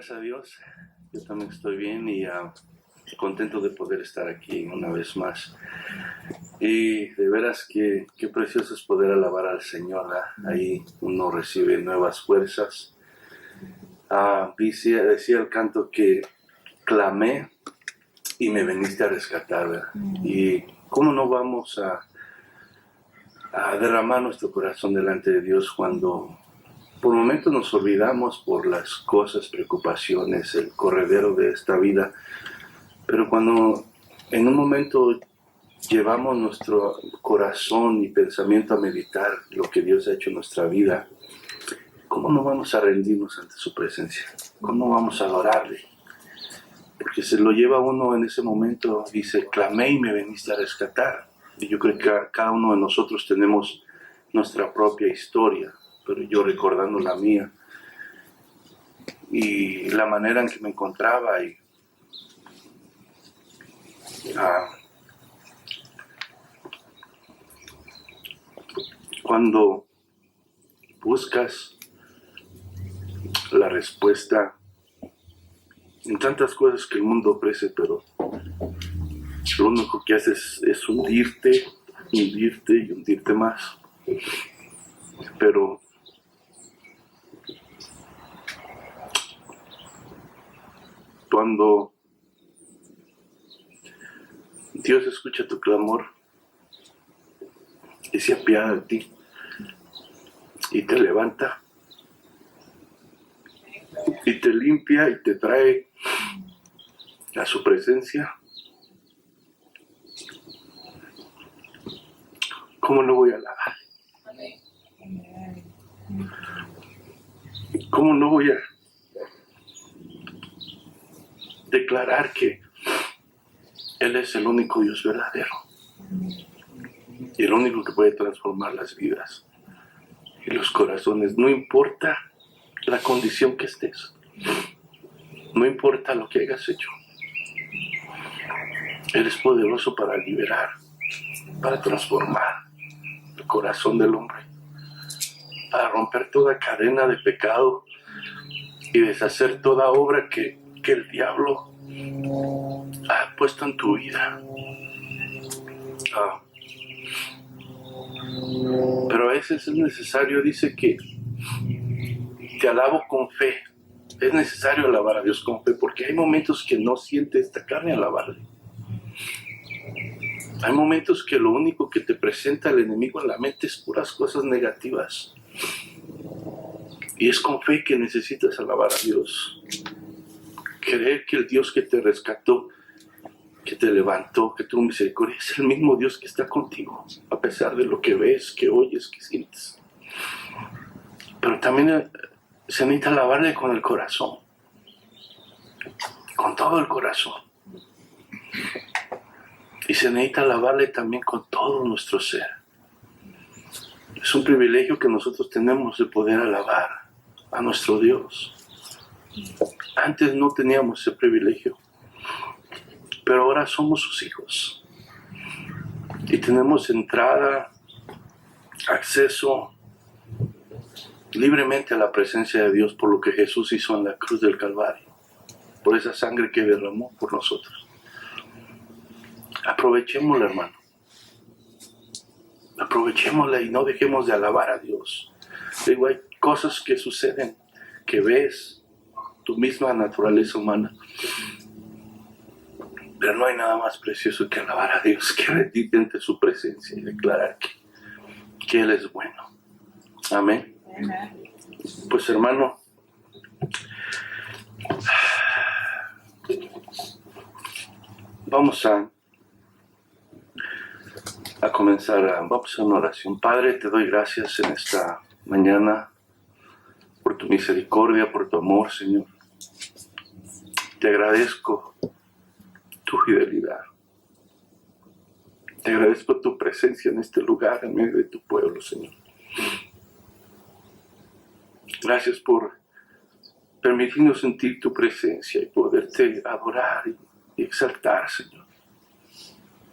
Gracias a Dios, yo también estoy bien y contento de poder estar aquí una vez más. Y de veras que qué precioso es poder alabar al Señor, ¿verdad? Ahí uno recibe nuevas fuerzas. Decía el canto que clamé y me viniste a rescatar, ¿verdad? Y cómo no vamos a derramar nuestro corazón delante de Dios cuando por momentos nos olvidamos por las cosas, preocupaciones, el corredero de esta vida, pero cuando en un momento llevamos nuestro corazón y pensamiento a meditar lo que Dios ha hecho en nuestra vida, ¿cómo no vamos a rendirnos ante su presencia? ¿Cómo vamos a adorarle? Porque se lo lleva uno en ese momento, dice, clamé y me viniste a rescatar. Y yo creo que cada uno de nosotros tenemos nuestra propia historia, pero yo recordando la mía y la manera en que me encontraba y cuando buscas la respuesta en tantas cosas que el mundo ofrece, pero lo único que haces es hundirte y hundirte más. Pero cuando Dios escucha tu clamor y se apiada de ti y te levanta y te limpia y te trae a su presencia, ¿cómo no voy a alabar? ¿Cómo no voy a declarar que Él es el único Dios verdadero y el único que puede transformar las vidas y los corazones? No importa la condición que estés, no importa lo que hayas hecho, Él es poderoso para liberar, para transformar el corazón del hombre, para romper toda cadena de pecado y deshacer toda obra que el diablo ha puesto en tu vida. Pero a veces es necesario, dice que te alabo con fe. Es necesario alabar a Dios con fe porque hay momentos que no siente esta carne alabarle. Hay momentos que lo único que te presenta el enemigo en la mente es puras cosas negativas. Y es con fe que necesitas alabar a Dios. Creer que el Dios que te rescató, que te levantó, que tuvo misericordia, es el mismo Dios que está contigo, a pesar de lo que ves, que oyes, que sientes. Pero también se necesita alabarle con el corazón, con todo el corazón. Y se necesita alabarle también con todo nuestro ser. Es un privilegio que nosotros tenemos de poder alabar a nuestro Dios. Antes no teníamos ese privilegio, pero ahora somos sus hijos. Y tenemos entrada, acceso libremente a la presencia de Dios por lo que Jesús hizo en la cruz del Calvario, por esa sangre que derramó por nosotros. Aprovechémosla, hermano. Aprovechémosla y no dejemos de alabar a Dios. Digo, hay cosas que suceden, que ves, tu misma naturaleza humana. Pero no hay nada más precioso que alabar a Dios, que rendirte ante su presencia y declarar que Él es bueno. Amén. Amén. Pues hermano, vamos a comenzar, vamos a una oración. Padre, te doy gracias en esta mañana por tu misericordia, por tu amor, Señor. Te agradezco tu fidelidad. Te agradezco tu presencia en este lugar, en medio de tu pueblo, Señor. Gracias por permitirnos sentir tu presencia y poderte adorar y exaltar, Señor.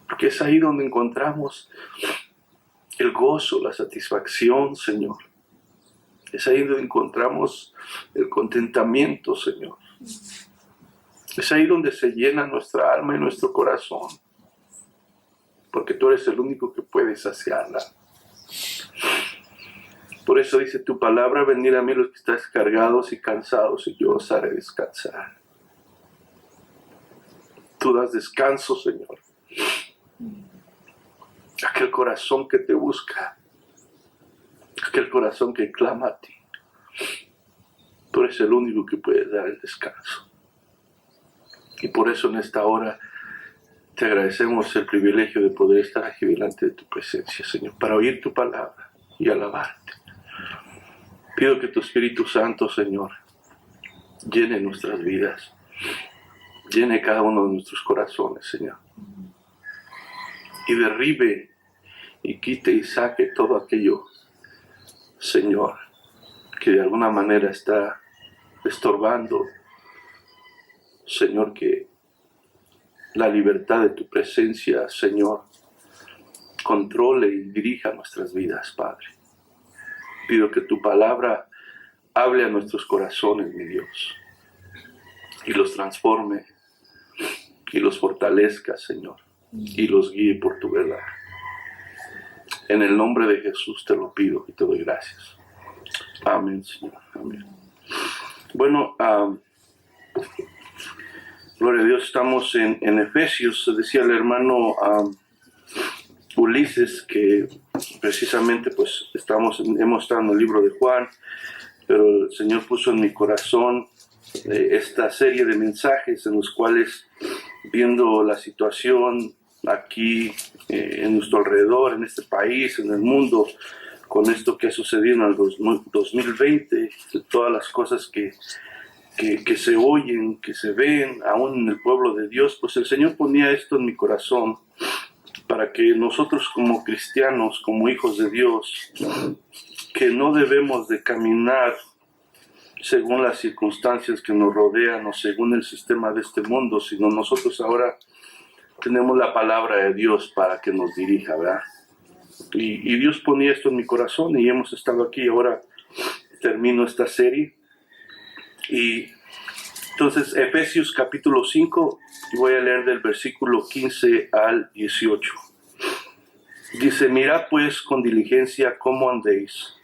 Porque es ahí donde encontramos el gozo, la satisfacción, Señor. Es ahí donde encontramos el contentamiento, Señor. Es ahí donde se llena nuestra alma y nuestro corazón, porque tú eres el único que puede saciarla. Por eso dice tu palabra: venid a mí los que estáis cargados y cansados, y yo os haré descansar. Tú das descanso, Señor, a aquel corazón que te busca, aquel corazón que clama a ti. Tú eres el único que puede dar el descanso. Y por eso en esta hora te agradecemos el privilegio de poder estar aquí delante de tu presencia, Señor, para oír tu palabra y alabarte. Pido que tu Espíritu Santo, Señor, llene nuestras vidas, llene cada uno de nuestros corazones, Señor, y derribe y quite y saque todo aquello, Señor, que de alguna manera está estorbando, Señor, que la libertad de tu presencia, Señor, controle y dirija nuestras vidas, Padre. Pido que tu palabra hable a nuestros corazones, mi Dios, y los transforme, y los fortalezca, Señor, y los guíe por tu verdad. En el nombre de Jesús te lo pido y te doy gracias. Amén, Señor. Amén. Bueno, gloria a Dios, estamos en Efesios. Decía el hermano Ulises que precisamente pues hemos estado en el libro de Juan, pero el Señor puso en mi corazón esta serie de mensajes en los cuales, viendo la situación aquí en nuestro alrededor, en este país, en el mundo, con esto que ha sucedido en el 2020, todas las cosas que se oyen, que se ven, aún en el pueblo de Dios, pues el Señor ponía esto en mi corazón para que nosotros como cristianos, como hijos de Dios, que no debemos de caminar según las circunstancias que nos rodean o según el sistema de este mundo, sino nosotros ahora tenemos la palabra de Dios para que nos dirija, ¿verdad? Y Dios ponía esto en mi corazón y hemos estado aquí. Ahora termino esta serie. Y entonces, Efesios capítulo 5, voy a leer del versículo 15 al 18. Dice: mirad pues con diligencia cómo andéis,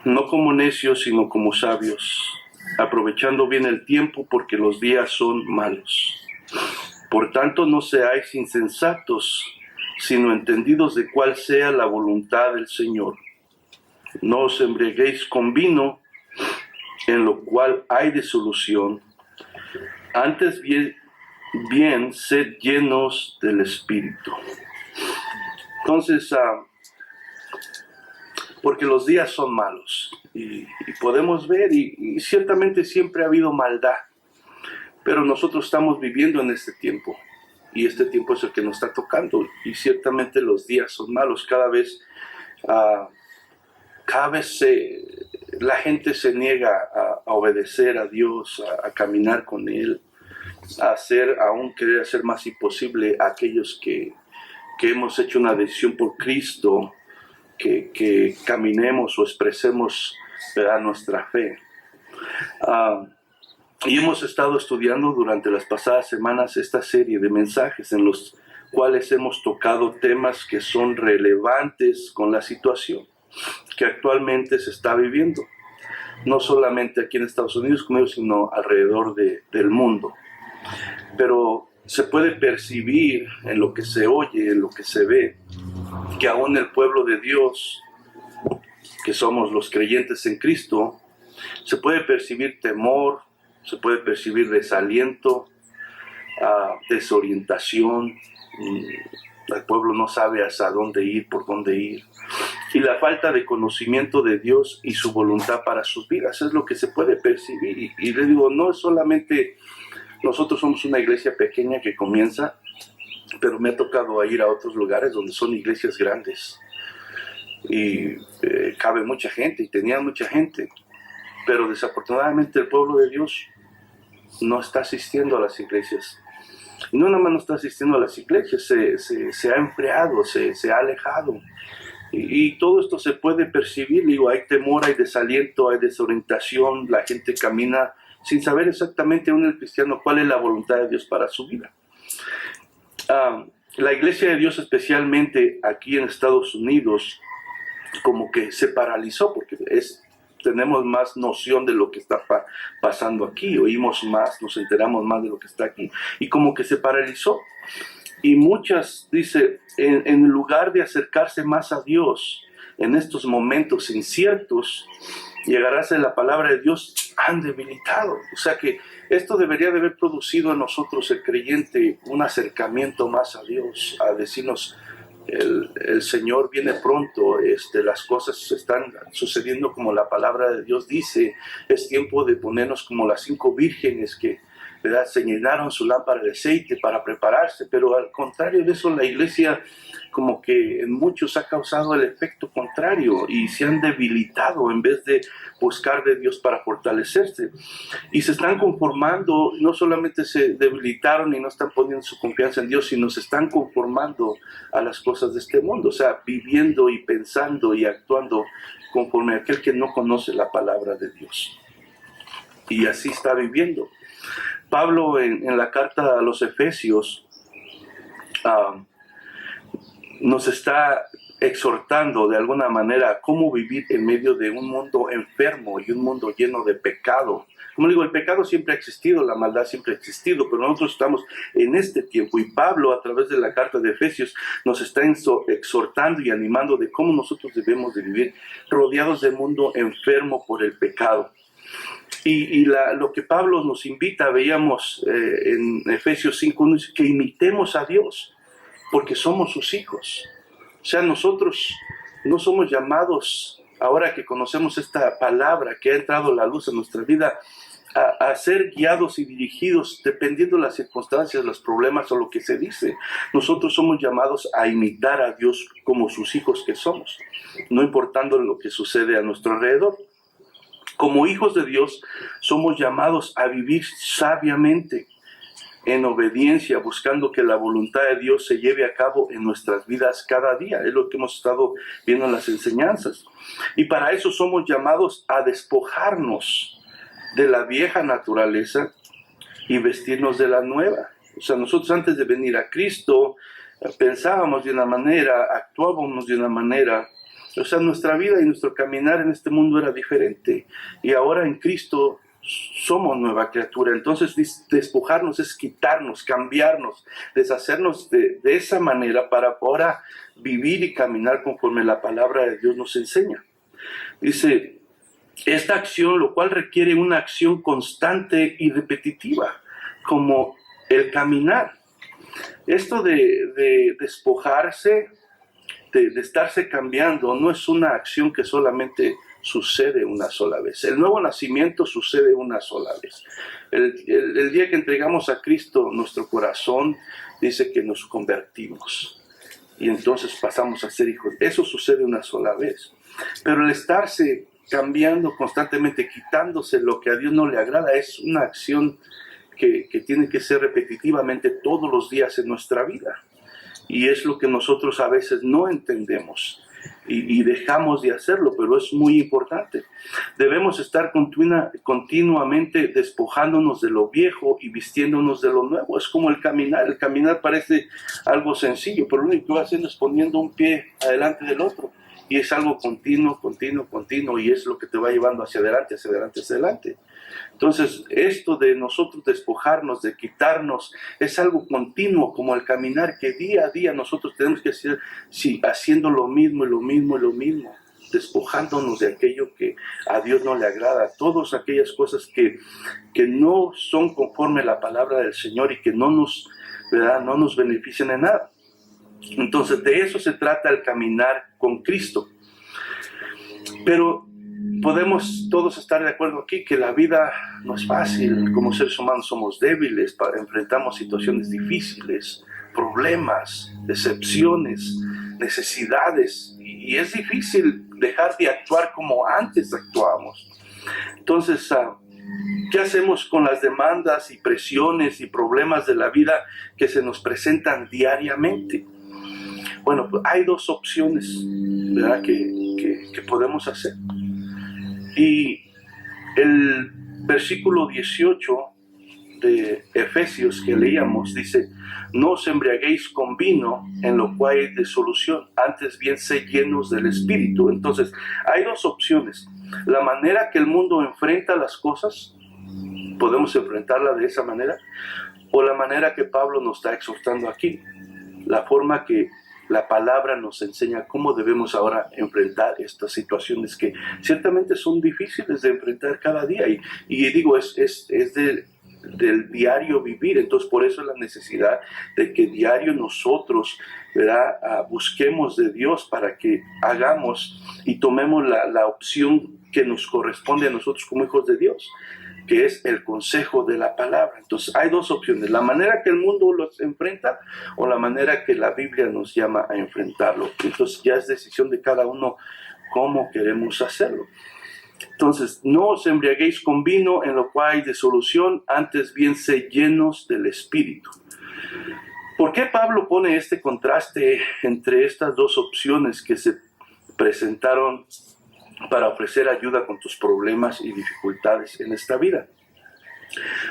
no como necios, sino como sabios, aprovechando bien el tiempo, porque los días son malos. Por tanto, no seáis insensatos, sino entendidos de cuál sea la voluntad del Señor. No os embriaguéis con vino, en lo cual hay disolución. Antes bien sed llenos del Espíritu. Entonces, porque los días son malos, y podemos ver, y ciertamente siempre ha habido maldad, pero nosotros estamos viviendo en este tiempo, y este tiempo es el que nos está tocando, y ciertamente los días son malos. Cada vez la gente se niega a obedecer a Dios, a caminar con Él, aún querer hacer más imposible a aquellos que hemos hecho una decisión por Cristo, que caminemos o expresemos, ¿verdad?, nuestra fe. Y hemos estado estudiando durante las pasadas semanas esta serie de mensajes en los cuales hemos tocado temas que son relevantes con la situación que actualmente se está viviendo, no solamente aquí en Estados Unidos, sino alrededor del mundo. Pero se puede percibir en lo que se oye, en lo que se ve, que aún el pueblo de Dios, que somos los creyentes en Cristo, se puede percibir temor, se puede percibir desaliento, desorientación. El pueblo no sabe hacia dónde ir, por dónde ir. Y la falta de conocimiento de Dios y su voluntad para sus vidas es lo que se puede percibir. Y le digo, no es solamente, nosotros somos una iglesia pequeña que comienza, pero me ha tocado ir a otros lugares donde son iglesias grandes. Y cabe mucha gente, y tenía mucha gente. Pero desafortunadamente el pueblo de Dios no está asistiendo a las iglesias. Y no nada más no está asistiendo a las iglesias, se ha enfriado, se ha alejado. Y todo esto se puede percibir, digo, hay temor, hay desaliento, hay desorientación, la gente camina sin saber exactamente aún el cristiano cuál es la voluntad de Dios para su vida. La iglesia de Dios, especialmente aquí en Estados Unidos, como que se paralizó porque tenemos más noción de lo que está pasando aquí, oímos más, nos enteramos más de lo que está aquí, y como que se paralizó. Y muchas, dice, en lugar de acercarse más a Dios en estos momentos inciertos, llegarás a la palabra de Dios, han debilitado. O sea que esto debería de haber producido en nosotros, el creyente, un acercamiento más a Dios, a decirnos, el Señor viene pronto, las cosas están sucediendo como la palabra de Dios dice, es tiempo de ponernos como las 5 vírgenes que, ¿verdad?, se llenaron su lámpara de aceite para prepararse, pero al contrario de eso, la iglesia como que en muchos ha causado el efecto contrario y se han debilitado en vez de buscar de Dios para fortalecerse. Y se están conformando, no solamente se debilitaron y no están poniendo su confianza en Dios, sino se están conformando a las cosas de este mundo, o sea, viviendo y pensando y actuando conforme a aquel que no conoce la palabra de Dios. Y así está viviendo. Pablo en la carta a los Efesios nos está exhortando de alguna manera a cómo vivir en medio de un mundo enfermo y un mundo lleno de pecado. Como digo, el pecado siempre ha existido, la maldad siempre ha existido, pero nosotros estamos en este tiempo y Pablo a través de la carta de Efesios nos está exhortando y animando de cómo nosotros debemos de vivir rodeados de un mundo enfermo por el pecado. Y lo que Pablo nos invita, veíamos en Efesios 5:1, dice que imitemos a Dios, porque somos sus hijos. O sea, nosotros no somos llamados, ahora que conocemos esta palabra que ha entrado la luz en nuestra vida, a ser guiados y dirigidos dependiendo de las circunstancias, los problemas o lo que se dice. Nosotros somos llamados a imitar a Dios como sus hijos que somos, no importando lo que sucede a nuestro alrededor. Como hijos de Dios, somos llamados a vivir sabiamente, en obediencia, buscando que la voluntad de Dios se lleve a cabo en nuestras vidas cada día. Es lo que hemos estado viendo en las enseñanzas. Y para eso somos llamados a despojarnos de la vieja naturaleza y vestirnos de la nueva. O sea, nosotros antes de venir a Cristo pensábamos de una manera, actuábamos de una manera. O sea, nuestra vida y nuestro caminar en este mundo era diferente. Y ahora en Cristo somos nueva criatura. Entonces despojarnos es quitarnos, cambiarnos, deshacernos de esa manera para ahora vivir y caminar conforme la palabra de Dios nos enseña. Dice, esta acción, lo cual requiere una acción constante y repetitiva, como el caminar. Esto de despojarse, de estarse cambiando, no es una acción que solamente sucede una sola vez. El nuevo nacimiento sucede una sola vez. El día que entregamos a Cristo nuestro corazón, dice que nos convertimos y entonces pasamos a ser hijos. Eso sucede una sola vez. Pero el estarse cambiando constantemente, quitándose lo que a Dios no le agrada, es una acción que tiene que ser repetitivamente todos los días en nuestra vida. Y es lo que nosotros a veces no entendemos y dejamos de hacerlo, pero es muy importante. Debemos estar continuamente despojándonos de lo viejo y vistiéndonos de lo nuevo. Es como el caminar. El caminar parece algo sencillo, pero lo único que va haciendo es poniendo un pie adelante del otro. Y es algo continuo, y es lo que te va llevando hacia adelante, hacia adelante, hacia adelante. Entonces, esto de nosotros despojarnos, de quitarnos, es algo continuo, como el caminar, que día a día nosotros tenemos que hacer, sí, haciendo lo mismo, despojándonos de aquello que a Dios no le agrada, todas aquellas cosas que no son conforme a la palabra del Señor y que no nos benefician en nada. Entonces, de eso se trata el caminar con Cristo. Pero podemos todos estar de acuerdo aquí que la vida no es fácil. Como seres humanos somos débiles, enfrentamos situaciones difíciles, problemas, decepciones, necesidades, y es difícil dejar de actuar como antes actuábamos. Entonces, ¿qué hacemos con las demandas y presiones y problemas de la vida que se nos presentan diariamente? Bueno, pues hay dos opciones, ¿verdad?, que podemos hacer. Y el versículo 18 de Efesios que leíamos dice: no os embriaguéis con vino, en lo cual hay disolución, antes bien sed llenos del Espíritu. Entonces, hay dos opciones. La manera que el mundo enfrenta las cosas, podemos enfrentarla de esa manera, o la manera que Pablo nos está exhortando aquí, la forma que la palabra nos enseña cómo debemos ahora enfrentar estas situaciones que ciertamente son difíciles de enfrentar cada día. Y digo, es del diario vivir. Entonces, por eso es la necesidad de que diario nosotros, ¿verdad?, busquemos de Dios para que hagamos y tomemos la opción que nos corresponde a nosotros como hijos de Dios, que es el consejo de la palabra. Entonces hay dos opciones: la manera que el mundo los enfrenta o la manera que la Biblia nos llama a enfrentarlo. Entonces ya es decisión de cada uno cómo queremos hacerlo. Entonces, no os embriaguéis con vino, en lo cual hay disolución, antes bien sed llenos del Espíritu. ¿Por qué Pablo pone este contraste entre estas dos opciones que se presentaron para ofrecer ayuda con tus problemas y dificultades en esta vida?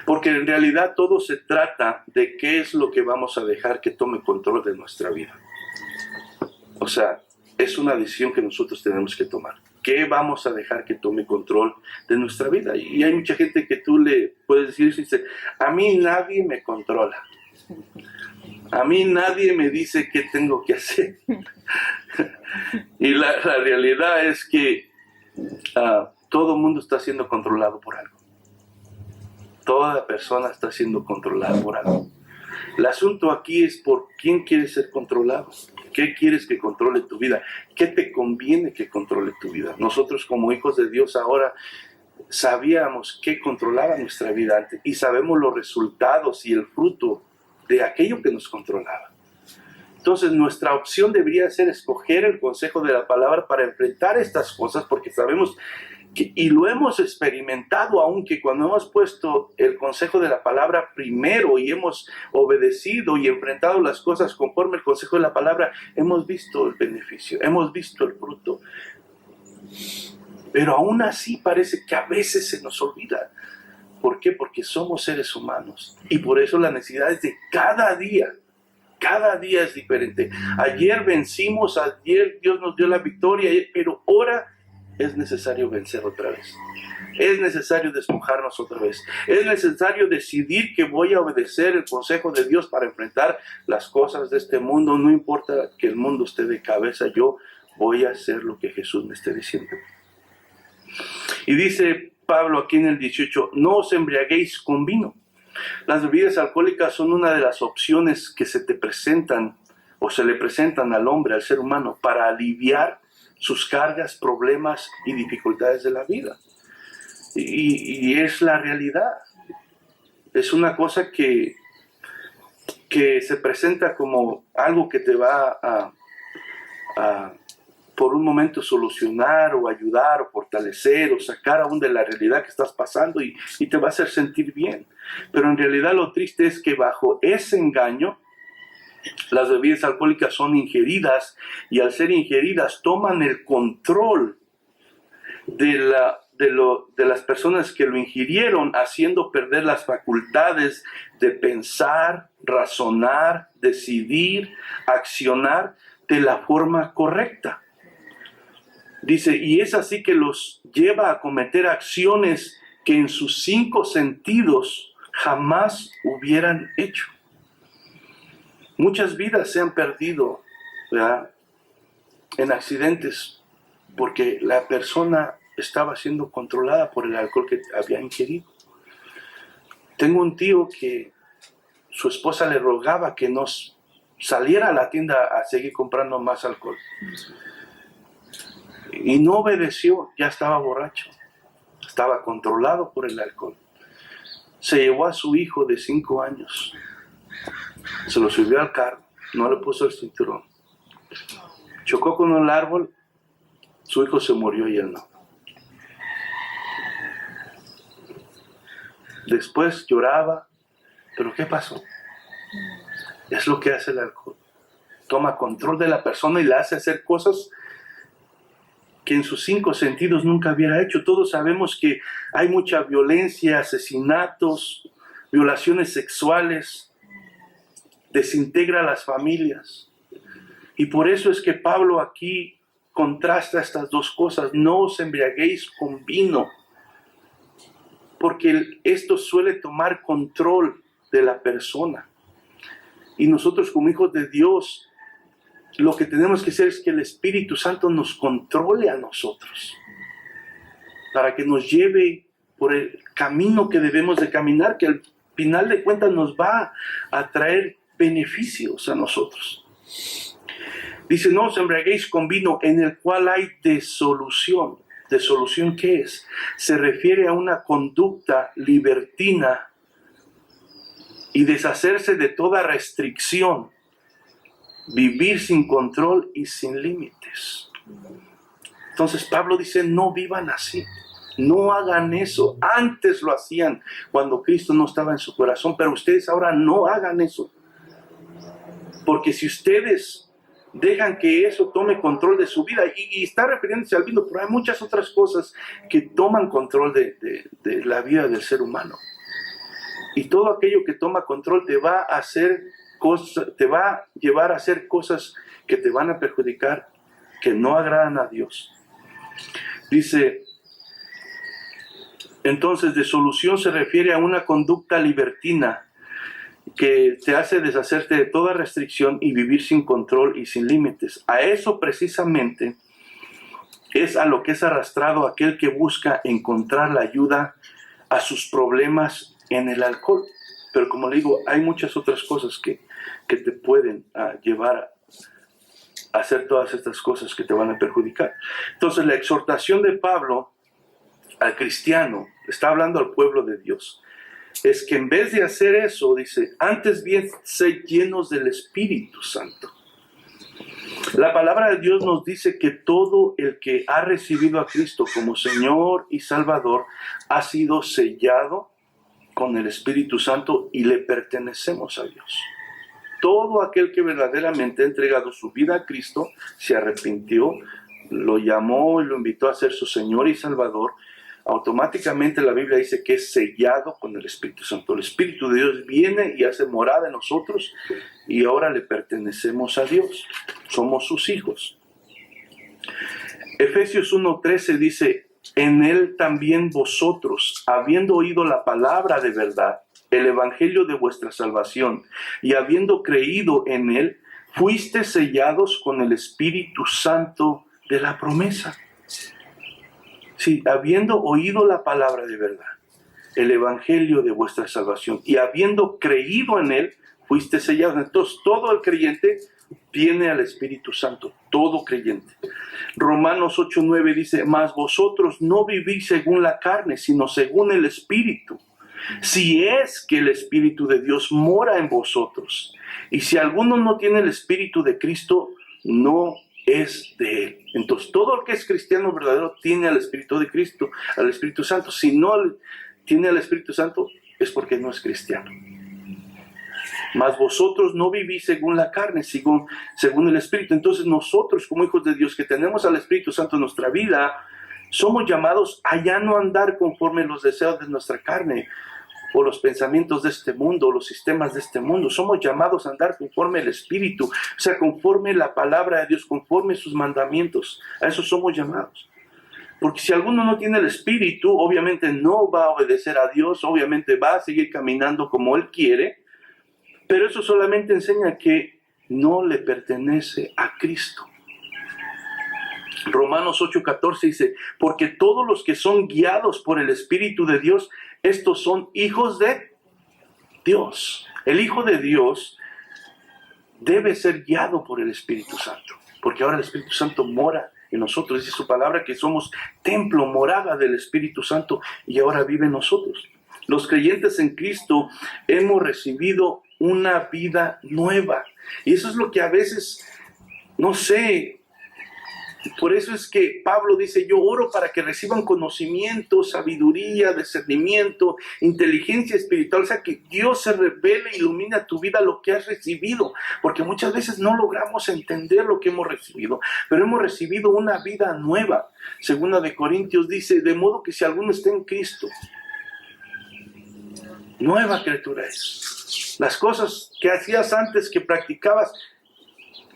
Porque en realidad todo se trata de qué es lo que vamos a dejar que tome control de nuestra vida. O sea, es una decisión que nosotros tenemos que tomar. ¿Qué vamos a dejar que tome control de nuestra vida? Y hay mucha gente que tú le puedes decir, dice: a mí nadie me controla. A mí nadie me dice qué tengo que hacer. Y la realidad es que todo el mundo está siendo controlado por algo. Toda persona está siendo controlada por algo. El asunto aquí es por quién quieres ser controlado. ¿Qué quieres que controle tu vida? ¿Qué te conviene que controle tu vida? Nosotros como hijos de Dios ahora sabíamos qué controlaba nuestra vida antes y sabemos los resultados y el fruto de aquello que nos controlaba. Entonces nuestra opción debería ser escoger el consejo de la palabra para enfrentar estas cosas, porque sabemos que, y lo hemos experimentado, aunque cuando hemos puesto el consejo de la palabra primero y hemos obedecido y enfrentado las cosas conforme el consejo de la palabra, hemos visto el beneficio, hemos visto el fruto. Pero aún así parece que a veces se nos olvida. ¿Por qué? Porque somos seres humanos y por eso la necesidad es de cada día. Cada día es diferente. Ayer vencimos, ayer Dios nos dio la victoria, pero ahora es necesario vencer otra vez. Es necesario despojarnos otra vez. Es necesario decidir que voy a obedecer el consejo de Dios para enfrentar las cosas de este mundo. No importa que el mundo esté de cabeza, yo voy a hacer lo que Jesús me esté diciendo. Y dice Pablo aquí en el 18, no os embriaguéis con vino. Las bebidas alcohólicas son una de las opciones que se te presentan o se le presentan al hombre, al ser humano, para aliviar sus cargas, problemas y dificultades de la vida. Y es la realidad. Es una cosa que se presenta como algo que te va a por un momento solucionar o ayudar o fortalecer o sacar aún de la realidad que estás pasando y te va a hacer sentir bien. Pero en realidad lo triste es que bajo ese engaño las bebidas alcohólicas son ingeridas y al ser ingeridas toman el control de las personas que lo ingirieron, haciendo perder las facultades de pensar, razonar, decidir, accionar de la forma correcta. Dice, y es así que los lleva a cometer acciones que en sus 5 sentidos jamás hubieran hecho. Muchas vidas se han perdido, ¿verdad?, en accidentes porque la persona estaba siendo controlada por el alcohol que había ingerido. Tengo un tío que su esposa le rogaba que no saliera a la tienda a seguir comprando más alcohol. Y no obedeció, ya estaba borracho, estaba controlado por el alcohol. Se llevó a su hijo de 5 años, se lo subió al carro, no le puso el cinturón. Chocó con un árbol, su hijo se murió y él no. Después lloraba, pero ¿qué pasó? Es lo que hace el alcohol. toma control de la persona y la hace hacer cosas que en sus 5 sentidos nunca hubiera hecho. Todos sabemos que hay mucha violencia, asesinatos, violaciones sexuales, desintegra a las familias. Y por eso es que Pablo aquí contrasta estas dos cosas. No os embriaguéis con vino, porque esto suele tomar control de la persona. Y nosotros como hijos de Dios, lo que tenemos que hacer es que el Espíritu Santo nos controle a nosotros, para que nos lleve por el camino que debemos de caminar, que al final de cuentas nos va a traer beneficios a nosotros. Dice, no os embriaguéis con vino en el cual hay desolución. ¿Desolución qué es? Se refiere a una conducta libertina y deshacerse de toda restricción, vivir sin control y sin límites. Entonces Pablo dice, no vivan así, no hagan eso. Antes lo hacían cuando Cristo no estaba en su corazón, pero ustedes ahora no hagan eso. Porque si ustedes dejan que eso tome control de su vida, y está refiriéndose al vino, pero hay muchas otras cosas que toman control de la vida del ser humano. Y todo aquello que toma control te va a hacer cosas, te va a llevar a hacer cosas que te van a perjudicar, que no agradan a Dios. Dice, entonces, desolución se refiere a una conducta libertina que te hace deshacerte de toda restricción y vivir sin control y sin límites. A eso precisamente es a lo que es arrastrado aquel que busca encontrar la ayuda a sus problemas en el alcohol. Pero como le digo, hay muchas otras cosas que te pueden llevar a hacer todas estas cosas que te van a perjudicar. Entonces la exhortación de Pablo al cristiano, está hablando al pueblo de Dios, es que en vez de hacer eso, dice, antes bien sed llenos del Espíritu Santo. La palabra de Dios nos dice que todo el que ha recibido a Cristo como Señor y Salvador ha sido sellado con el Espíritu Santo y le pertenecemos a Dios. Todo aquel que verdaderamente ha entregado su vida a Cristo, se arrepintió, lo llamó y lo invitó a ser su Señor y Salvador, automáticamente la Biblia dice que es sellado con el Espíritu Santo. El Espíritu de Dios viene y hace morada en nosotros y ahora le pertenecemos a Dios. Somos sus hijos. Efesios 1:13 dice, en él también vosotros, habiendo oído la palabra de verdad, el evangelio de vuestra salvación, y habiendo creído en él, fuiste sellados con el Espíritu Santo de la promesa. Sí, habiendo oído la palabra de verdad, el evangelio de vuestra salvación, y habiendo creído en él, fuiste sellados. Entonces, todo el creyente tiene al Espíritu Santo, todo creyente. Romanos 8:9 dice, mas vosotros no vivís según la carne, sino según el Espíritu. Si es que el Espíritu de Dios mora en vosotros. Y si alguno no tiene el Espíritu de Cristo, no es de él. Entonces, todo el que es cristiano verdadero tiene al Espíritu de Cristo, al Espíritu Santo. Si no tiene al Espíritu Santo, es porque no es cristiano. Mas vosotros no vivís según la carne, según el Espíritu. Entonces, nosotros como hijos de Dios que tenemos al Espíritu Santo en nuestra vida, somos llamados a ya no andar conforme los deseos de nuestra carne, o los pensamientos de este mundo, o los sistemas de este mundo. Somos llamados a andar conforme el Espíritu, o sea, conforme la palabra de Dios, conforme sus mandamientos. A eso somos llamados. Porque si alguno no tiene el Espíritu, obviamente no va a obedecer a Dios, obviamente va a seguir caminando como Él quiere, pero eso solamente enseña que no le pertenece a Cristo. Romanos 8:14 dice, porque todos los que son guiados por el Espíritu de Dios, estos son hijos de Dios. El Hijo de Dios debe ser guiado por el Espíritu Santo, porque ahora el Espíritu Santo mora en nosotros. Dice su palabra que somos templo, morada del Espíritu Santo, y ahora vive en nosotros. Los creyentes en Cristo hemos recibido una vida nueva. Y eso es lo que a veces, no sé, Por eso es que Pablo dice, yo oro para que reciban conocimiento, sabiduría, discernimiento, inteligencia espiritual. O sea, que Dios se revele, ilumina tu vida lo que has recibido. Porque muchas veces no logramos entender lo que hemos recibido, pero hemos recibido una vida nueva. Segunda de Corintios dice, de modo que si alguno está en Cristo, nueva criatura es. Las cosas que hacías antes, que practicabas,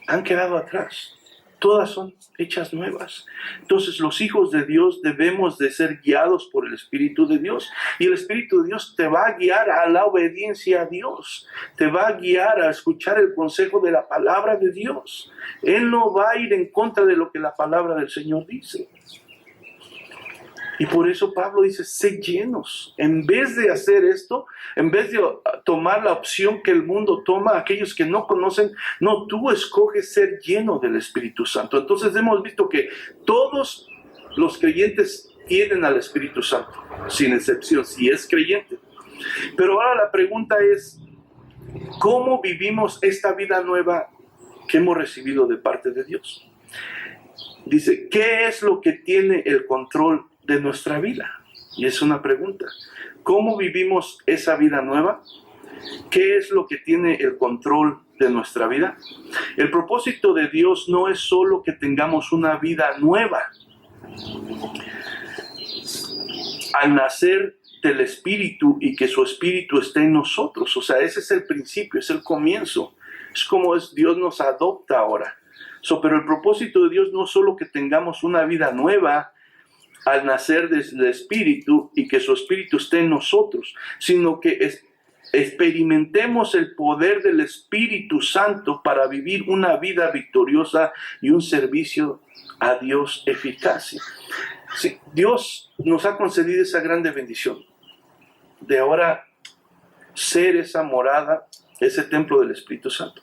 han quedado atrás. Todas son hechas nuevas. Entonces los hijos de Dios debemos de ser guiados por el Espíritu de Dios. Y el Espíritu de Dios te va a guiar a la obediencia a Dios. Te va a guiar a escuchar el consejo de la palabra de Dios. Él no va a ir en contra de lo que la palabra del Señor dice. Y por eso Pablo dice, sé llenos. En vez de hacer esto, en vez de tomar la opción que el mundo toma, aquellos que no conocen, no, tú escoges ser lleno del Espíritu Santo. Entonces hemos visto que todos los creyentes tienen al Espíritu Santo, sin excepción, si es creyente. Pero ahora la pregunta es, ¿cómo vivimos esta vida nueva que hemos recibido de parte de Dios? Dice, ¿qué es lo que tiene el control de nuestra vida? Y es una pregunta. ¿Cómo vivimos esa vida nueva? ¿Qué es lo que tiene el control de nuestra vida? El propósito de Dios no es solo que tengamos una vida nueva. Al nacer del Espíritu y que su Espíritu esté en nosotros. O sea, ese es el principio, es el comienzo. Es como Dios nos adopta ahora. Pero el propósito de Dios no es solo que tengamos una vida nueva al nacer del Espíritu y que su Espíritu esté en nosotros, sino que experimentemos el poder del Espíritu Santo para vivir una vida victoriosa y un servicio a Dios eficaz. Sí, Dios nos ha concedido esa grande bendición de ahora ser esa morada, ese templo del Espíritu Santo.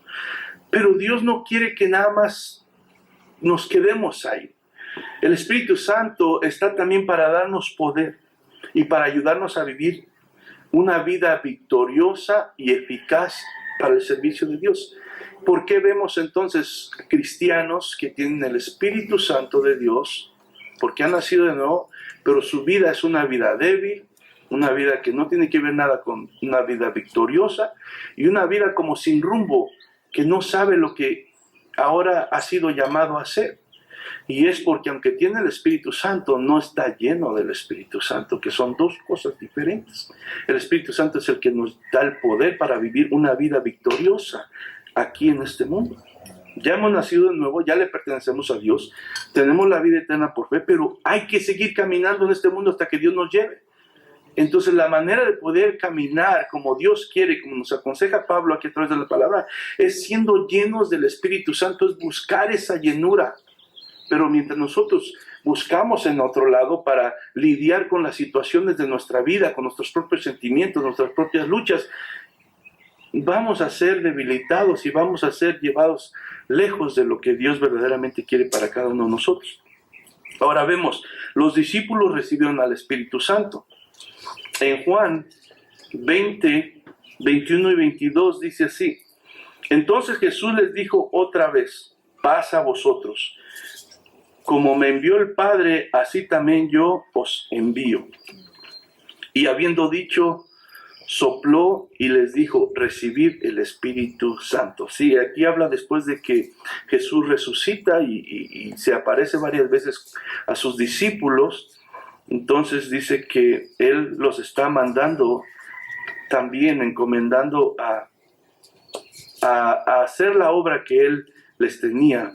Pero Dios no quiere que nada más nos quedemos ahí. El Espíritu Santo está también para darnos poder y para ayudarnos a vivir una vida victoriosa y eficaz para el servicio de Dios. ¿Por qué vemos entonces cristianos que tienen el Espíritu Santo de Dios? Porque han nacido de nuevo, pero su vida es una vida débil, una vida que no tiene que ver nada con una vida victoriosa y una vida como sin rumbo, que no sabe lo que ahora ha sido llamado a hacer. Y es porque aunque tiene el Espíritu Santo, no está lleno del Espíritu Santo, que son dos cosas diferentes. El Espíritu Santo es el que nos da el poder para vivir una vida victoriosa aquí en este mundo. Ya hemos nacido de nuevo, ya le pertenecemos a Dios, tenemos la vida eterna por fe, pero hay que seguir caminando en este mundo hasta que Dios nos lleve. Entonces la manera de poder caminar como Dios quiere, como nos aconseja Pablo aquí a través de la palabra, es siendo llenos del Espíritu Santo, es buscar esa llenura. Pero mientras nosotros buscamos en otro lado para lidiar con las situaciones de nuestra vida, con nuestros propios sentimientos, nuestras propias luchas, vamos a ser debilitados y vamos a ser llevados lejos de lo que Dios verdaderamente quiere para cada uno de nosotros. Ahora vemos, los discípulos recibieron al Espíritu Santo. En Juan 20, 21 y 22 dice así, entonces Jesús les dijo otra vez, paz a vosotros. Como me envió el Padre, así también yo os envío. Y habiendo dicho, sopló y les dijo, recibid el Espíritu Santo. Sí, aquí habla después de que Jesús resucita y se aparece varias veces a sus discípulos. Entonces dice que Él los está mandando también, encomendando a hacer la obra que Él les tenía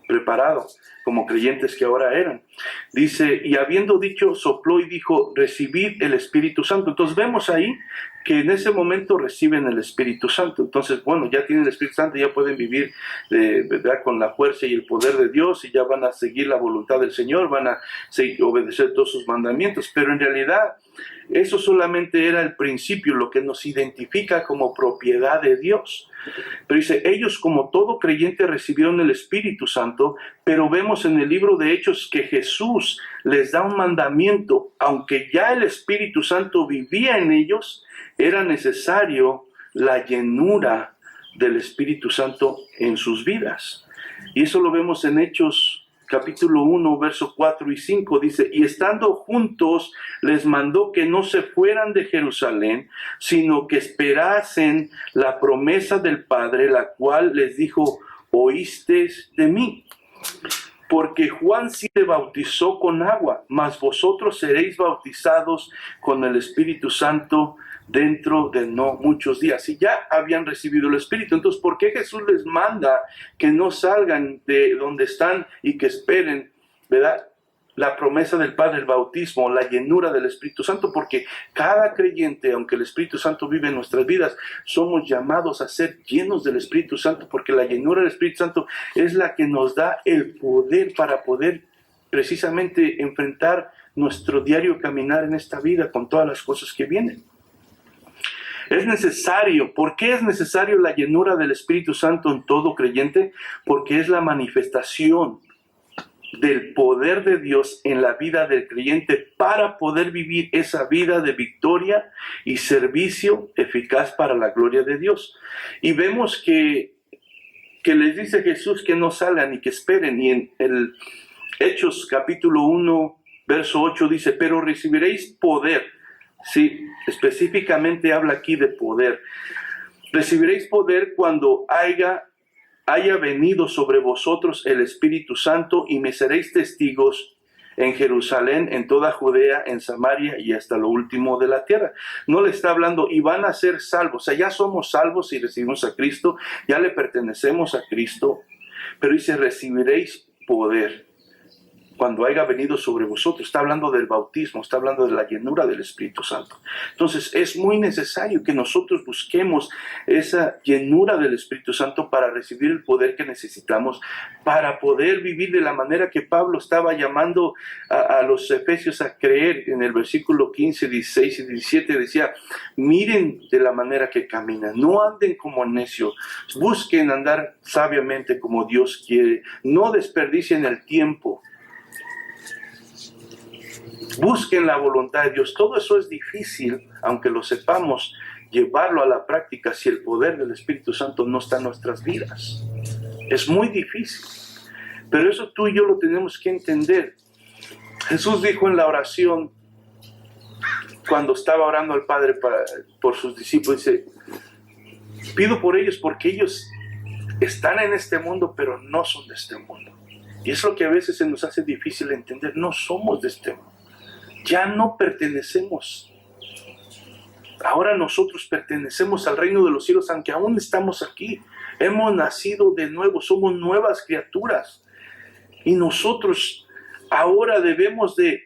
preparado, como creyentes que ahora eran. Dice, y habiendo dicho, sopló y dijo, recibid el Espíritu Santo. Entonces vemos ahí que en ese momento reciben el Espíritu Santo. Entonces, bueno, ya tienen el Espíritu Santo, ya pueden vivir ¿verdad? Con la fuerza y el poder de Dios y ya van a seguir la voluntad del Señor, van a obedecer todos sus mandamientos. Pero en realidad, eso solamente era el principio, lo que nos identifica como propiedad de Dios. Pero dice, ellos como todo creyente recibieron el Espíritu Santo, pero vemos en el libro de Hechos que Jesús les da un mandamiento, aunque ya el Espíritu Santo vivía en ellos, era necesario la llenura del Espíritu Santo en sus vidas. Y eso lo vemos en Hechos capítulo 1, verso 4 y 5, dice, y estando juntos les mandó que no se fueran de Jerusalén, sino que esperasen la promesa del Padre, la cual les dijo, oísteis de mí. Porque Juan sí te bautizó con agua, mas vosotros seréis bautizados con el Espíritu Santo dentro de no muchos días. Y ya habían recibido el Espíritu. Entonces, ¿por qué Jesús les manda que no salgan de donde están y que esperen, ¿verdad?, la promesa del Padre, el bautismo, la llenura del Espíritu Santo? Porque cada creyente, aunque el Espíritu Santo vive en nuestras vidas, somos llamados a ser llenos del Espíritu Santo, porque la llenura del Espíritu Santo es la que nos da el poder para poder precisamente enfrentar nuestro diario caminar en esta vida con todas las cosas que vienen. Es necesario. ¿Por qué es necesario la llenura del Espíritu Santo en todo creyente? Porque es la manifestación del poder de Dios en la vida del creyente para poder vivir esa vida de victoria y servicio eficaz para la gloria de Dios. Y vemos que les dice Jesús que no salgan y que esperen. Y en el Hechos capítulo 1, verso 8 dice, pero recibiréis poder. Sí, específicamente habla aquí de poder. Recibiréis poder cuando haya venido sobre vosotros el Espíritu Santo y me seréis testigos en Jerusalén, en toda Judea, en Samaria y hasta lo último de la tierra. No le está hablando y van a ser salvos. O sea, ya somos salvos si recibimos a Cristo, ya le pertenecemos a Cristo, pero dice recibiréis poder cuando haya venido sobre vosotros. Está hablando del bautismo, está hablando de la llenura del Espíritu Santo. Entonces es muy necesario que nosotros busquemos esa llenura del Espíritu Santo para recibir el poder que necesitamos, para poder vivir de la manera que Pablo estaba llamando a los efesios a creer. En el versículo 15, 16 y 17 decía, miren de la manera que caminan, no anden como necios, busquen andar sabiamente como Dios quiere, no desperdicien el tiempo, busquen la voluntad de Dios. Todo eso es difícil, aunque lo sepamos, llevarlo a la práctica si el poder del Espíritu Santo no está en nuestras vidas. Es muy difícil. Pero eso tú y yo lo tenemos que entender. Jesús dijo en la oración, cuando estaba orando al Padre por sus discípulos, dice, pido por ellos porque ellos están en este mundo, pero no son de este mundo. Y es lo que a veces se nos hace difícil entender. No somos de este mundo. Ya no pertenecemos. Ahora nosotros pertenecemos al reino de los cielos, aunque aún estamos aquí. Hemos nacido de nuevo, somos nuevas criaturas. Y nosotros ahora debemos de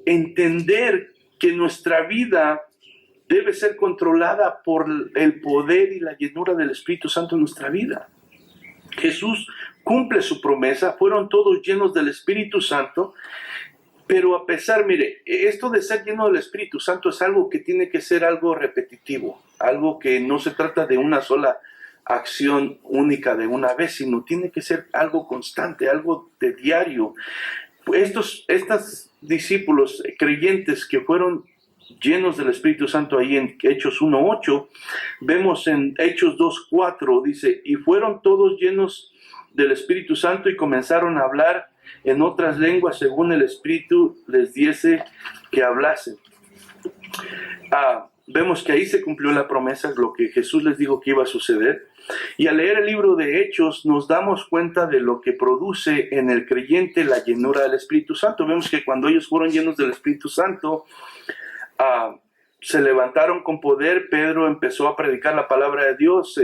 entender que nuestra vida debe ser controlada por el poder y la llenura del Espíritu Santo en nuestra vida. Jesús cumple su promesa, fueron todos llenos del Espíritu Santo. Pero a pesar, mire, esto de ser lleno del Espíritu Santo es algo que tiene que ser algo repetitivo, algo que no se trata de una sola acción única de una vez, sino tiene que ser algo constante, algo de diario. Estos discípulos creyentes que fueron llenos del Espíritu Santo ahí en Hechos 1:8, vemos en Hechos 2:4, dice, y fueron todos llenos del Espíritu Santo y comenzaron a hablar en otras lenguas según el Espíritu les diese que hablasen. Vemos que ahí se cumplió la promesa, lo que Jesús les dijo que iba a suceder. Y al leer el libro de Hechos nos damos cuenta de lo que produce en el creyente la llenura del Espíritu Santo. Vemos que cuando ellos fueron llenos del Espíritu Santo, se levantaron con poder. Pedro empezó a predicar la palabra de Dios.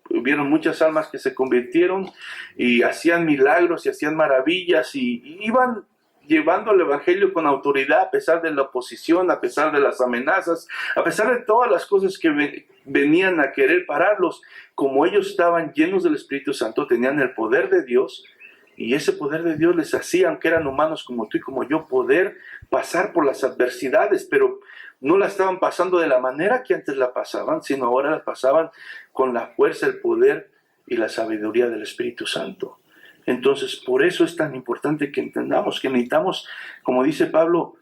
Hubieron muchas almas que se convirtieron y hacían milagros y hacían maravillas y iban llevando el evangelio con autoridad a pesar de la oposición, a pesar de las amenazas, a pesar de todas las cosas que venían a querer pararlos. Como ellos estaban llenos del Espíritu Santo, tenían el poder de Dios, y ese poder de Dios les hacía, aunque eran humanos como tú y como yo, poder pasar por las adversidades, pero no la estaban pasando de la manera que antes la pasaban, sino ahora la pasaban con la fuerza, el poder y la sabiduría del Espíritu Santo. Entonces, por eso es tan importante que entendamos que necesitamos, como dice Pablo,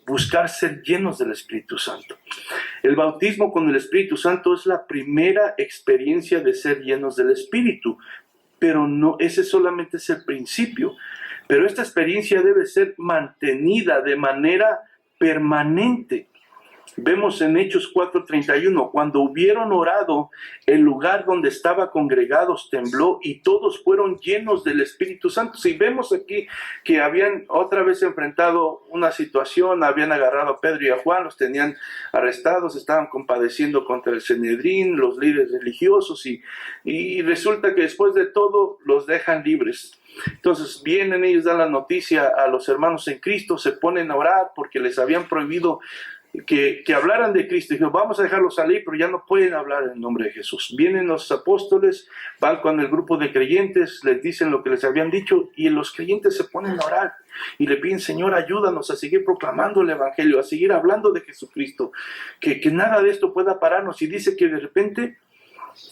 buscar ser llenos del Espíritu Santo. El bautismo con el Espíritu Santo es la primera experiencia de ser llenos del Espíritu, pero no, ese solamente es el principio. Pero esta experiencia debe ser mantenida de manera permanente. Vemos en Hechos 4:31, cuando hubieron orado, el lugar donde estaba congregados tembló y todos fueron llenos del Espíritu Santo. Si vemos aquí que habían otra vez enfrentado una situación, habían agarrado a Pedro y a Juan, los tenían arrestados, estaban compadeciendo contra el Sanedrín, los líderes religiosos, y resulta que después de todo los dejan libres. Entonces vienen ellos, dan la noticia a los hermanos en Cristo, se ponen a orar porque les habían prohibido que hablaran de Cristo. Dijeron, vamos a dejarlos salir, pero ya no pueden hablar en nombre de Jesús. Vienen los apóstoles, van con el grupo de creyentes, les dicen lo que les habían dicho, y los creyentes se ponen a orar y le piden, Señor, ayúdanos a seguir proclamando el Evangelio, a seguir hablando de Jesucristo, que nada de esto pueda pararnos. Y dice que de repente,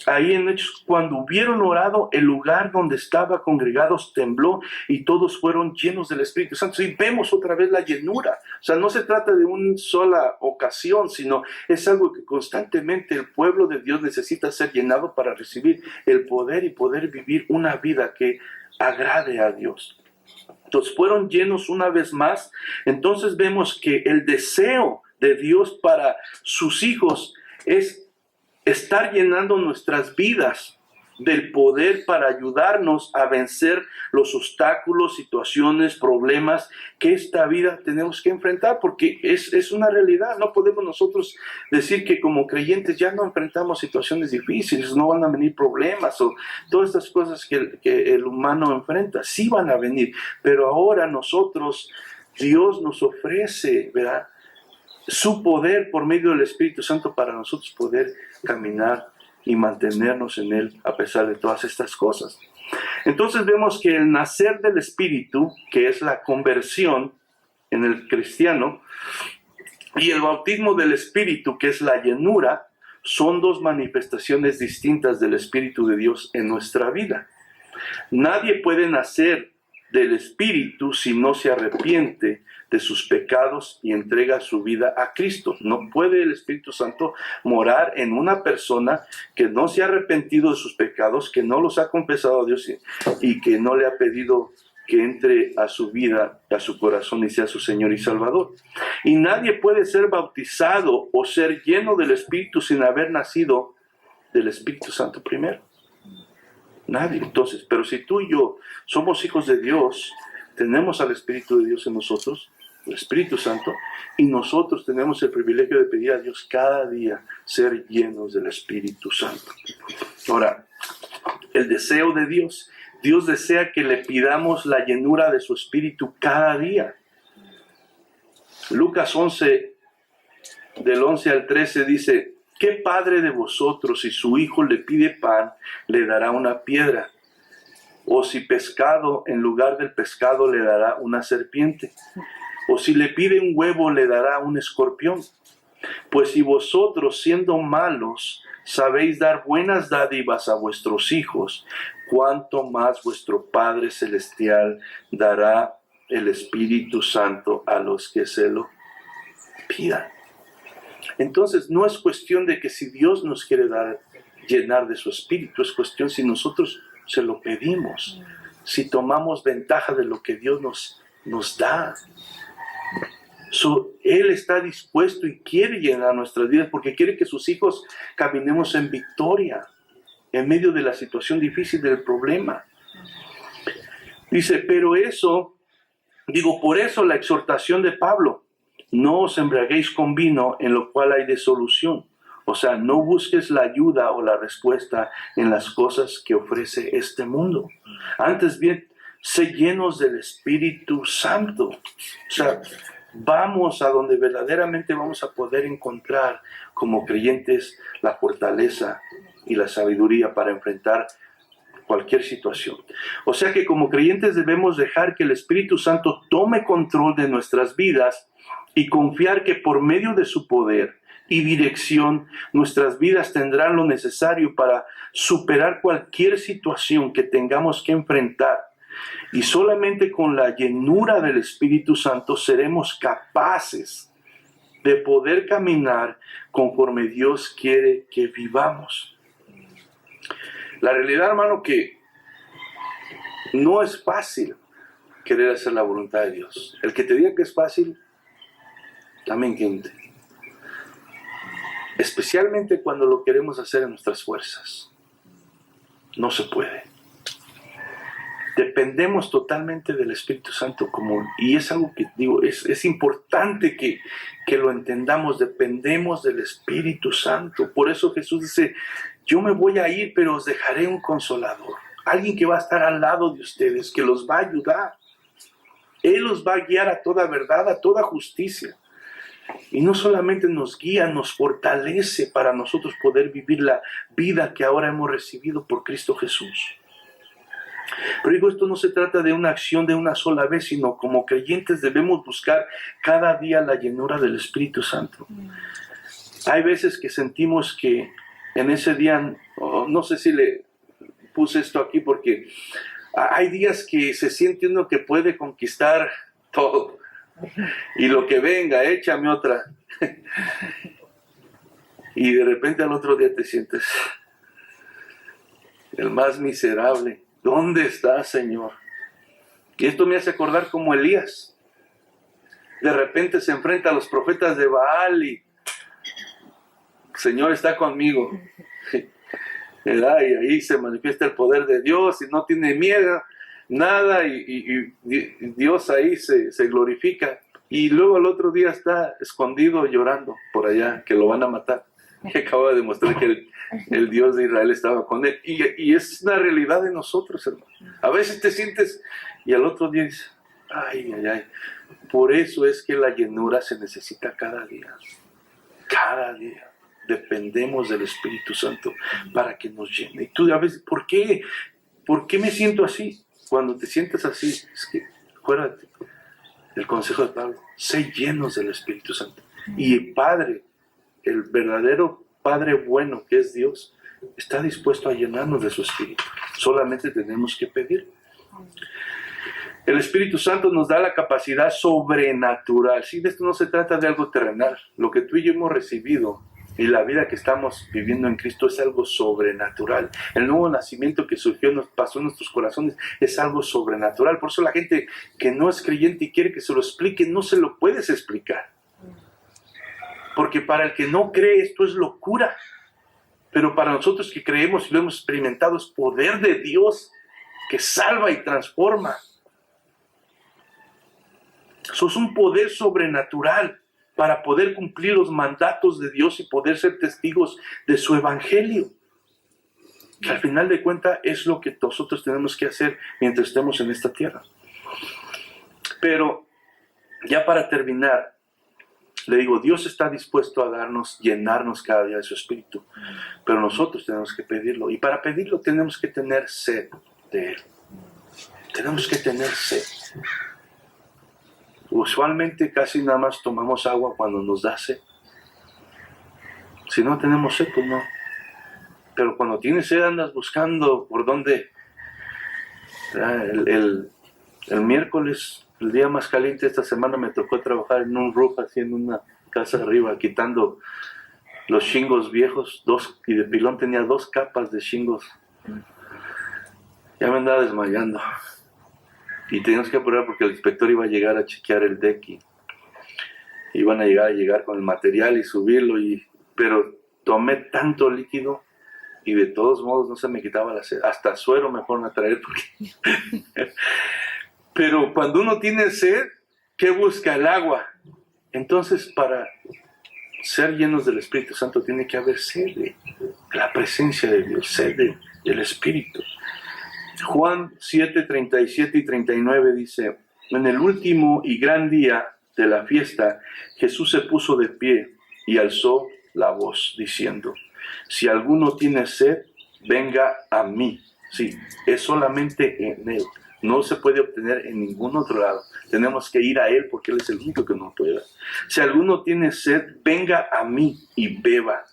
ahí en Hechos, cuando hubieron orado, el lugar donde estaba congregados tembló y todos fueron llenos del Espíritu Santo. Y vemos otra vez la llenura. O sea, no se trata de una sola ocasión, sino es algo que constantemente el pueblo de Dios necesita ser llenado para recibir el poder y poder vivir una vida que agrade a Dios. Entonces fueron llenos una vez más. Entonces vemos que el deseo de Dios para sus hijos es estar llenando nuestras vidas del poder para ayudarnos a vencer los obstáculos, situaciones, problemas que esta vida tenemos que enfrentar, porque es una realidad. No podemos nosotros decir que como creyentes ya no enfrentamos situaciones difíciles, no van a venir problemas o todas estas cosas que el humano enfrenta. Sí van a venir, pero ahora nosotros, Dios nos ofrece, ¿verdad?, su poder por medio del Espíritu Santo para nosotros poder caminar y mantenernos en Él a pesar de todas estas cosas. Entonces vemos que el nacer del Espíritu, que es la conversión en el cristiano, y el bautismo del Espíritu, que es la llenura, son dos manifestaciones distintas del Espíritu de Dios en nuestra vida. Nadie puede nacer del Espíritu si no se arrepiente de sus pecados y entrega su vida a Cristo. No puede el Espíritu Santo morar en una persona que no se ha arrepentido de sus pecados, que no los ha confesado a Dios y que no le ha pedido que entre a su vida, a su corazón y sea su Señor y Salvador. Y nadie puede ser bautizado o ser lleno del Espíritu sin haber nacido del Espíritu Santo primero. Nadie. Entonces, pero si tú y yo somos hijos de Dios, tenemos al Espíritu de Dios en nosotros, el Espíritu Santo, y nosotros tenemos el privilegio de pedir a Dios cada día ser llenos del Espíritu Santo. Ahora, el deseo de Dios. Dios desea que le pidamos la llenura de su Espíritu cada día. Lucas 11, del 11 al 13 dice, ¿qué padre de vosotros, si su hijo le pide pan, le dará una piedra? O si pescado, en lugar del pescado le dará una serpiente. O si le pide un huevo, le dará un escorpión. Pues si vosotros, siendo malos, sabéis dar buenas dádivas a vuestros hijos, cuánto más vuestro Padre Celestial dará el Espíritu Santo a los que se lo pidan. Entonces no es cuestión de que si Dios nos quiere llenar de su Espíritu, es cuestión si nosotros se lo pedimos, si tomamos ventaja de lo que Dios nos da. Él está dispuesto y quiere llenar nuestras vidas porque quiere que sus hijos caminemos en victoria en medio de la situación difícil del problema. Dice, por eso la exhortación de Pablo, no os embriaguéis con vino en lo cual hay disolución. O sea, no busques la ayuda o la respuesta en las cosas que ofrece este mundo. Antes bien, sé llenos del Espíritu Santo. O sea, vamos a donde verdaderamente vamos a poder encontrar como creyentes la fortaleza y la sabiduría para enfrentar cualquier situación. O sea que como creyentes debemos dejar que el Espíritu Santo tome control de nuestras vidas y confiar que por medio de su poder y dirección nuestras vidas tendrán lo necesario para superar cualquier situación que tengamos que enfrentar. Y solamente con la llenura del Espíritu Santo seremos capaces de poder caminar conforme Dios quiere que vivamos. La realidad, hermano, que No es fácil querer hacer la voluntad de Dios. El que te diga que es fácil, también miente. Especialmente cuando lo queremos hacer en nuestras fuerzas. No se puede. Dependemos totalmente del Espíritu Santo y es algo que digo, es importante que lo entendamos. Dependemos del Espíritu Santo. Por eso Jesús dice, yo me voy a ir, pero os dejaré un consolador. Alguien que va a estar al lado de ustedes, que los va a ayudar. Él los va a guiar a toda verdad, a toda justicia. Y no solamente nos guía, nos fortalece para nosotros poder vivir la vida que ahora hemos recibido por Cristo Jesús. Pero digo, esto no se trata de una acción de una sola vez, sino como creyentes debemos buscar cada día la llenura del Espíritu Santo. Hay veces que sentimos que en ese día, no sé si le puse esto aquí porque hay días que se siente uno que puede conquistar todo. Y lo que venga, échame otra. Y de repente al otro día te sientes el más miserable. ¿Dónde estás, Señor? Y esto me hace acordar como Elías. De repente se enfrenta a los profetas de Baal y Señor está conmigo. ¿Verdad? Y ahí se manifiesta el poder de Dios y no tiene miedo, nada, y Dios ahí se glorifica. Y luego al otro día está escondido llorando por allá, que lo van a matar. Y acaba de demostrar que el Dios de Israel estaba con él. Y es una realidad de nosotros, hermano. A veces te sientes y al otro día dices, ay, ay, ay. Por eso es que la llenura se necesita cada día. Cada día. Dependemos del Espíritu Santo para que nos llene. Y tú a veces, ¿por qué? ¿Por qué me siento así? Cuando te sientes así, es que, acuérdate, el consejo de Pablo, sé llenos del Espíritu Santo. Y el Padre, el verdadero Padre bueno que es Dios, está dispuesto a llenarnos de su Espíritu. Solamente tenemos que pedir. El Espíritu Santo nos da la capacidad sobrenatural. Sí, de esto no se trata de algo terrenal. Lo que tú y yo hemos recibido y la vida que estamos viviendo en Cristo es algo sobrenatural. El nuevo nacimiento que surgió, nos pasó en nuestros corazones, es algo sobrenatural. Por eso la gente que no es creyente y quiere que se lo explique, no se lo puedes explicar. Porque para el que no cree esto es locura. Pero para nosotros que creemos y lo hemos experimentado es poder de Dios que salva y transforma. Eso es un poder sobrenatural para poder cumplir los mandatos de Dios y poder ser testigos de su evangelio. Que al final de cuentas es lo que nosotros tenemos que hacer mientras estemos en esta tierra. Pero ya para terminar, le digo, Dios está dispuesto a llenarnos cada día de su Espíritu. Pero nosotros tenemos que pedirlo. Y para pedirlo tenemos que tener sed de Él. Tenemos que tener sed. Usualmente casi nada más tomamos agua cuando nos da sed. Si no tenemos sed, pues no. Pero cuando tienes sed andas buscando por dónde. El miércoles, el día más caliente de esta semana, me tocó trabajar en un roof, haciendo una casa arriba, quitando los shingles viejos, y de pilón tenía 2 capas de shingles. Ya me andaba desmayando. Y teníamos que apurar porque el inspector iba a llegar a chequear el deck y iban a llegar con el material y subirlo, pero tomé tanto líquido y de todos modos no se me quitaba la sed. Hasta suero me fueron a traer pero cuando uno tiene sed, ¿qué busca? El agua. Entonces, para ser llenos del Espíritu Santo tiene que haber sed de la presencia de Dios, sed del Espíritu. Juan 7, 37 y 39 dice, en el último y gran día de la fiesta, Jesús se puso de pie y alzó la voz, diciendo, si alguno tiene sed, venga a mí. Sí, es solamente en Él. No se puede obtener en ningún otro lado. Tenemos que ir a Él porque Él es el único que nos puede dar. Si alguno tiene sed, venga a mí y beba.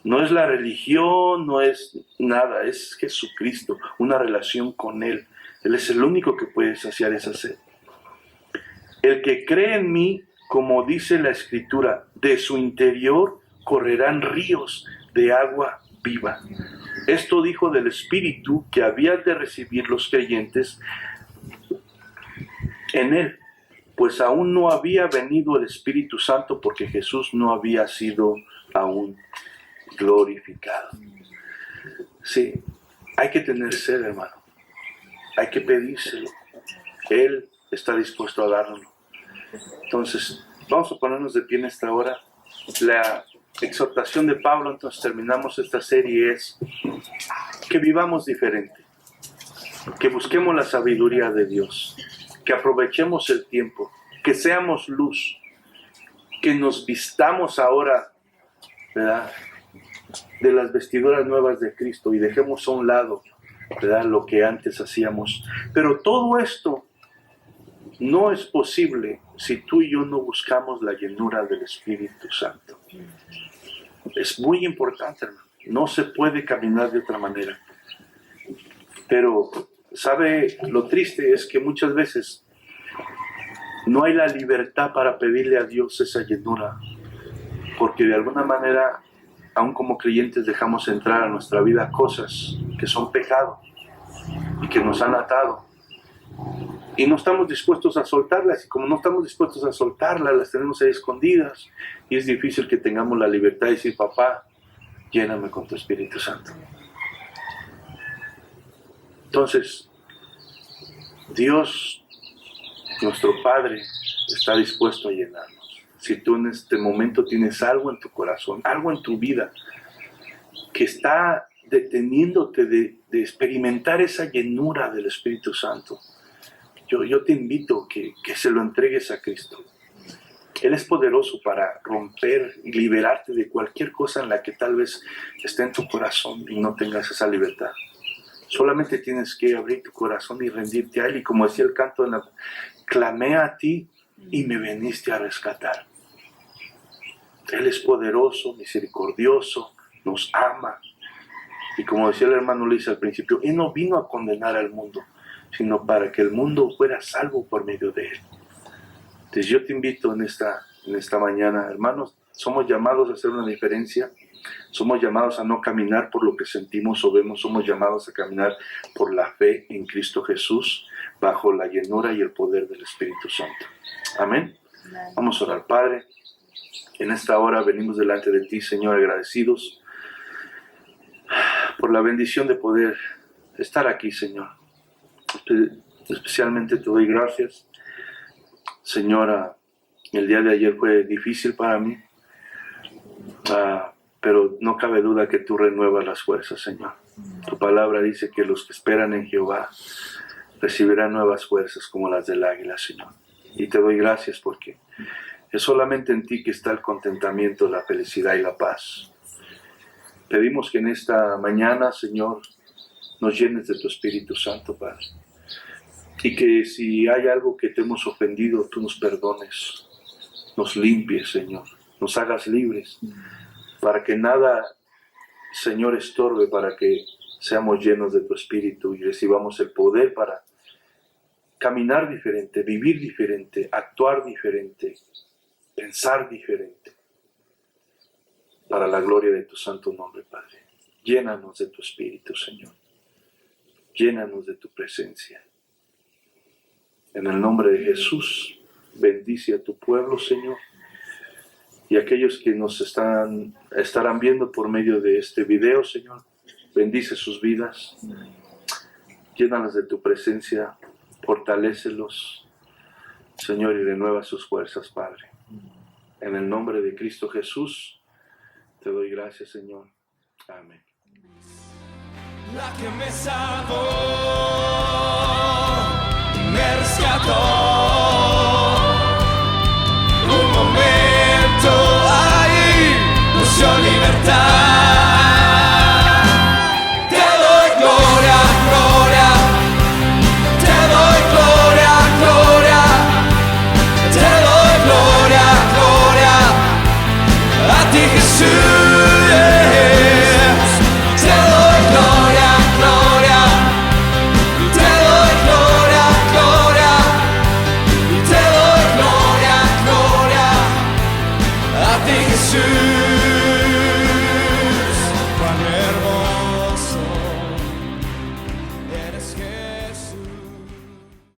No es la religión, no es nada, es Jesucristo, una relación con Él. Él es el único que puede saciar esa sed. El que cree en mí, como dice la Escritura, de su interior correrán ríos de agua viva. Esto dijo del Espíritu que habían de recibir los creyentes en él, pues aún no había venido el Espíritu Santo porque Jesús no había sido aún glorificado. Sí, hay que tener sed, hermano. Hay que pedírselo. Él está dispuesto a darlo. Entonces, vamos a ponernos de pie en esta hora. La exhortación de Pablo, entonces terminamos esta serie, es que vivamos diferente, que busquemos la sabiduría de Dios, que aprovechemos el tiempo, que seamos luz, que nos vistamos ahora, ¿verdad?, de las vestiduras nuevas de Cristo y dejemos a un lado, ¿verdad?, lo que antes hacíamos. Pero todo esto no es posible si tú y yo no buscamos la llenura del Espíritu Santo. Es muy importante, hermano. No se puede caminar de otra manera. Pero, ¿sabe? Lo triste es que muchas veces no hay la libertad para pedirle a Dios esa llenura, porque de alguna manera, aún como creyentes, dejamos entrar a nuestra vida cosas que son pecado y que nos han atado. Y no estamos dispuestos a soltarlas, y como no estamos dispuestos a soltarlas, las tenemos ahí escondidas, y es difícil que tengamos la libertad de decir: papá, lléname con tu Espíritu Santo. Entonces, Dios, nuestro Padre, está dispuesto a llenarnos. Si tú en este momento tienes algo en tu corazón, algo en tu vida, que está deteniéndote de experimentar esa llenura del Espíritu Santo, yo te invito que se lo entregues a Cristo. Él es poderoso para romper y liberarte de cualquier cosa en la que tal vez esté en tu corazón y no tengas esa libertad. Solamente tienes que abrir tu corazón y rendirte a Él. Y como decía el canto, clamé a ti y me viniste a rescatar. Él es poderoso, misericordioso, nos ama. Y como decía el hermano Luis al principio, Él no vino a condenar al mundo, sino para que el mundo fuera salvo por medio de Él. Entonces yo te invito en esta mañana, hermanos, somos llamados a hacer una diferencia, somos llamados a no caminar por lo que sentimos o vemos, somos llamados a caminar por la fe en Cristo Jesús, bajo la llenura y el poder del Espíritu Santo. Amén. Vamos a orar. Padre, en esta hora venimos delante de ti, Señor, agradecidos por la bendición de poder estar aquí, Señor. Especialmente te doy gracias, Señora. El día de ayer fue difícil para mí, pero no cabe duda que tú renuevas las fuerzas, Señor. Tu palabra dice que los que esperan en Jehová recibirán nuevas fuerzas como las del águila, Señor. Y te doy gracias porque es solamente en ti que está el contentamiento, la felicidad y la paz. Pedimos que en esta mañana, Señor, nos llenes de tu Espíritu Santo, Padre. Y que si hay algo que te hemos ofendido, tú nos perdones, nos limpies, Señor, nos hagas libres, para que nada, Señor, estorbe, para que seamos llenos de tu Espíritu y recibamos el poder para caminar diferente, vivir diferente, actuar diferente, pensar diferente, para la gloria de tu santo nombre, Padre. Llénanos de tu Espíritu, Señor. Llénanos de tu presencia. En el nombre de Jesús, bendice a tu pueblo, Señor, y aquellos que nos estarán viendo por medio de este video, Señor, bendice sus vidas, llénalas de tu presencia, fortalécelos, Señor, y renueva sus fuerzas, Padre. En el nombre de Cristo Jesús, te doy gracias, Señor. Amén. La que me salvó, me rescató. Un momento ahí nos dio libertad. Te doy gloria, gloria. Te doy gloria, gloria. Te doy gloria, gloria. A ti, Jesús. Te doy gloria, gloria. Te doy gloria, gloria. Te doy gloria, gloria. A ti, Jesús.